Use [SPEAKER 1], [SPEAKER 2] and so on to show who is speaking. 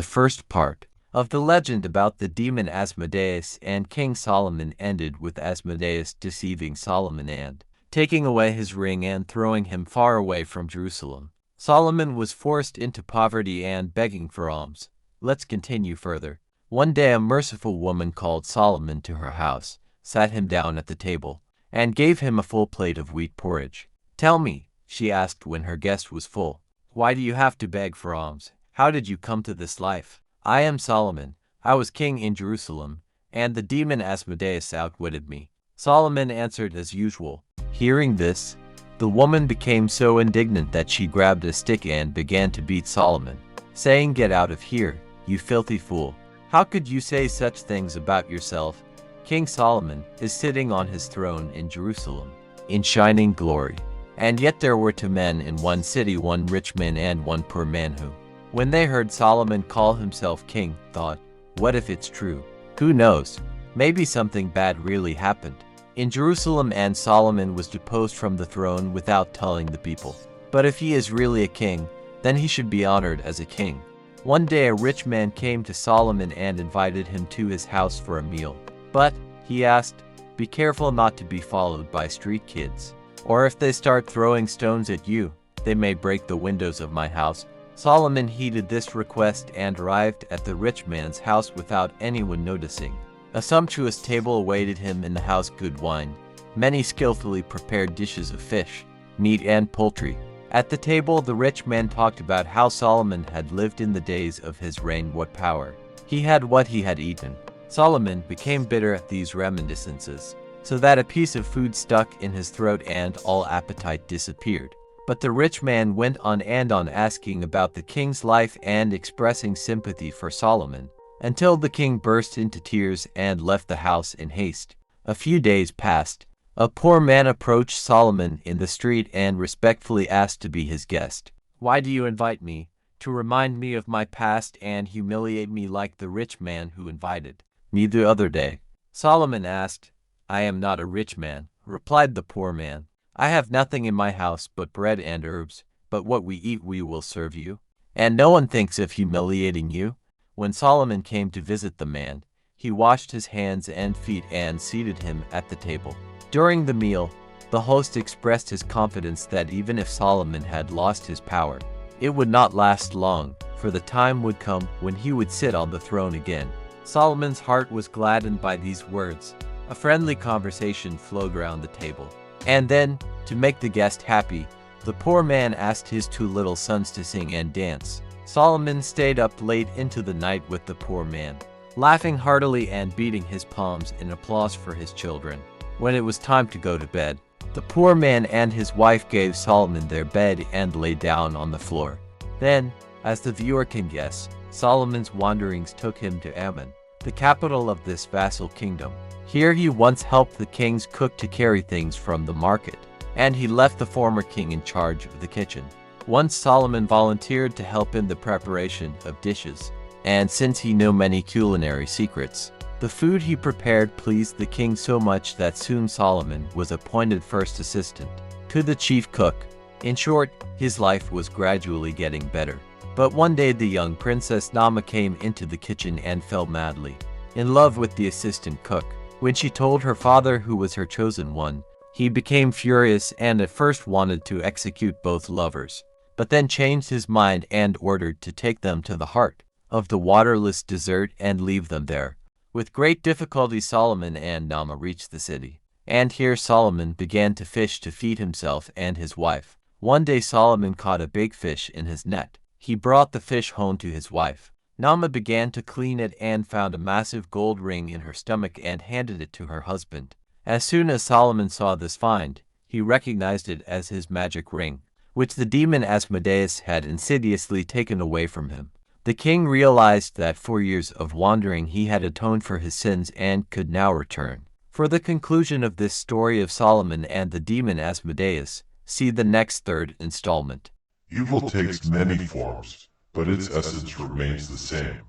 [SPEAKER 1] the first part of the legend about the demon Asmodeus and King Solomon ended with Asmodeus deceiving Solomon and taking away his ring and throwing him far away from Jerusalem. Solomon was forced into poverty and begging for alms. Let's continue further. One day a merciful woman called Solomon to her house, sat him down at the table, and gave him a full plate of wheat porridge. "Tell me," she asked when her guest was full, "why do you have to beg for alms? How did you come to this life?" "I am Solomon. I was king in Jerusalem, and the demon Asmodeus outwitted me," Solomon answered as usual. Hearing this, the woman became so indignant that she grabbed a stick and began to beat Solomon, saying, "Get out of here, you filthy fool. How could you say such things about yourself? King Solomon is sitting on his throne in Jerusalem, in shining glory. And yet there were two men in one city, one rich man and one poor man who, when they heard Solomon call himself king, thought, 'What if it's true? Who knows? Maybe something bad really happened in Jerusalem and Solomon was deposed from the throne without telling the people. But if he is really a king, then he should be honored as a king.' One day a rich man came to Solomon and invited him to his house for a meal. But, he asked, be careful not to be followed by street kids, or if they start throwing stones at you, they may break the windows of my house." Solomon heeded this request and arrived at the rich man's house without anyone noticing. A sumptuous table awaited him in the house, good wine, many skillfully prepared dishes of fish, meat and poultry. At the table, the rich man talked about how Solomon had lived in the days of his reign, what power he had, what he had eaten. Solomon became bitter at these reminiscences, so that a piece of food stuck in his throat and all appetite disappeared. But the rich man went on and on asking about the king's life and expressing sympathy for Solomon, until the king burst into tears and left the house in haste. A few days passed. A poor man approached Solomon in the street and respectfully asked to be his guest. "Why do you invite me? To remind me of my past and humiliate me like the rich man who invited me the other day?" Solomon asked. "I am not a rich man," replied the poor man. "I have nothing in my house but bread and herbs, but what we eat we will serve you. And no one thinks of humiliating you." When Solomon came to visit the man, he washed his hands and feet and seated him at the table. During the meal, the host expressed his confidence that even if Solomon had lost his power, it would not last long, for the time would come when he would sit on the throne again. Solomon's heart was gladdened by these words. A friendly conversation flowed around the table. And then, to make the guest happy, the poor man asked his two little sons to sing and dance. Solomon stayed up late into the night with the poor man, laughing heartily and beating his palms in applause for his children. When it was time to go to bed, the poor man and his wife gave Solomon their bed and lay down on the floor. Then, as the viewer can guess, Solomon's wanderings took him to Ammon, the capital of this vassal kingdom. Here he once helped the king's cook to carry things from the market, and he left the former king in charge of the kitchen. Once Solomon volunteered to help in the preparation of dishes, and since he knew many culinary secrets, the food he prepared pleased the king so much that soon Solomon was appointed first assistant to the chief cook. In short, his life was gradually getting better. But one day the young princess Naamah came into the kitchen and fell madly in love with the assistant cook. When she told her father, who was her chosen one, he became furious and at first wanted to execute both lovers, but then changed his mind and ordered to take them to the heart of the waterless desert and leave them there. With great difficulty Solomon and Naamah reached the city, and here Solomon began to fish to feed himself and his wife. One day Solomon caught a big fish in his net. He brought the fish home to his wife. Naamah began to clean it and found a massive gold ring in her stomach and handed it to her husband. As soon as Solomon saw this find, he recognized it as his magic ring, which the demon Asmodeus had insidiously taken away from him. The king realized that 4 years of wandering he had atoned for his sins and could now return. For the conclusion of this story of Solomon and the demon Asmodeus, see the next third installment.
[SPEAKER 2] Evil takes many forms, but its essence remains the same.